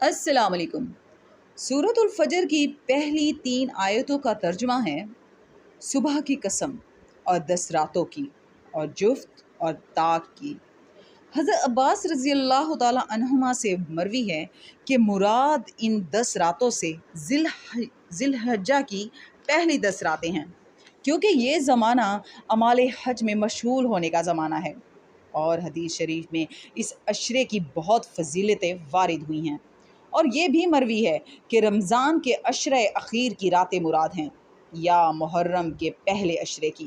السلام علیکم۔ سورۃ الفجر کی پہلی 3 آیتوں کا ترجمہ ہے: صبح کی قسم اور 10 راتوں کی اور جفت اور طاق کی۔ حضرت عباس رضی اللہ تعالی عنہما سے مروی ہے کہ مراد ان 10 راتوں سے ذی الحجہ کی پہلی 10 راتیں ہیں، کیونکہ یہ زمانہ اعمال حج میں مشغول ہونے کا زمانہ ہے، اور حدیث شریف میں اس عشرے کی بہت فضیلتیں وارد ہوئی ہیں، اور یہ بھی مروی ہے کہ رمضان کے عشرہ اخیر کی راتیں مراد ہیں یا محرم کے پہلے عشرے کی،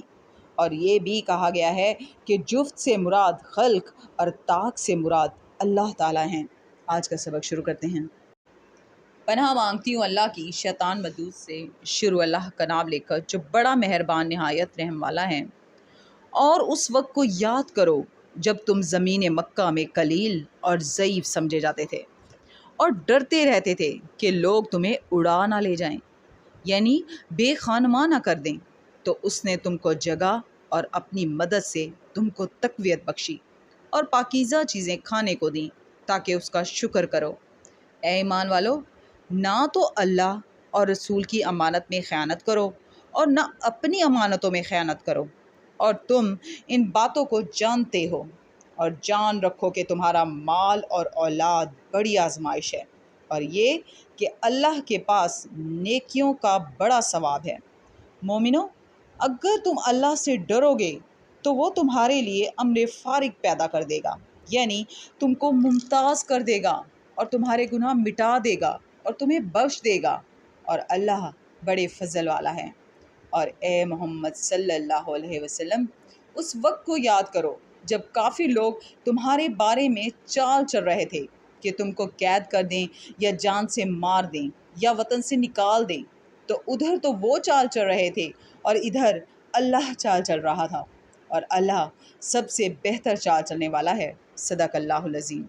اور یہ بھی کہا گیا ہے کہ جفت سے مراد خلق اور طاق سے مراد اللہ تعالیٰ ہیں۔ آج کا سبق شروع کرتے ہیں۔ پناہ مانگتی ہوں اللہ کی شیطان مردود سے۔ شروع اللہ کا نام لے کر جو بڑا مہربان نہایت رحم والا ہے۔ اور اس وقت کو یاد کرو جب تم زمین مکہ میں قلیل اور ضعیف سمجھے جاتے تھے اور ڈرتے رہتے تھے کہ لوگ تمہیں اڑا نہ لے جائیں، یعنی بے خانماں نہ کر دیں، تو اس نے تم کو جگہ اور اپنی مدد سے تم کو تقویت بخشی اور پاکیزہ چیزیں کھانے کو دیں تاکہ اس کا شکر کرو۔ اے ایمان والو، نہ تو اللہ اور رسول کی امانت میں خیانت کرو اور نہ اپنی امانتوں میں خیانت کرو، اور تم ان باتوں کو جانتے ہو، اور جان رکھو کہ تمہارا مال اور اولاد بڑی آزمائش ہے، اور یہ کہ اللہ کے پاس نیکیوں کا بڑا ثواب ہے۔ مومنو، اگر تم اللہ سے ڈرو گے تو وہ تمہارے لیے امر فارغ پیدا کر دے گا، یعنی تم کو ممتاز کر دے گا اور تمہارے گناہ مٹا دے گا اور تمہیں بخش دے گا، اور اللہ بڑے فضل والا ہے۔ اور اے محمد صلی اللہ علیہ وسلم، اس وقت کو یاد کرو جب کافی لوگ تمہارے بارے میں چال چل رہے تھے کہ تم کو قید کر دیں یا جان سے مار دیں یا وطن سے نکال دیں، تو ادھر تو وہ چال چل رہے تھے اور ادھر اللہ چال چل رہا تھا، اور اللہ سب سے بہتر چال چلنے والا ہے۔ صدق اللہ العظیم۔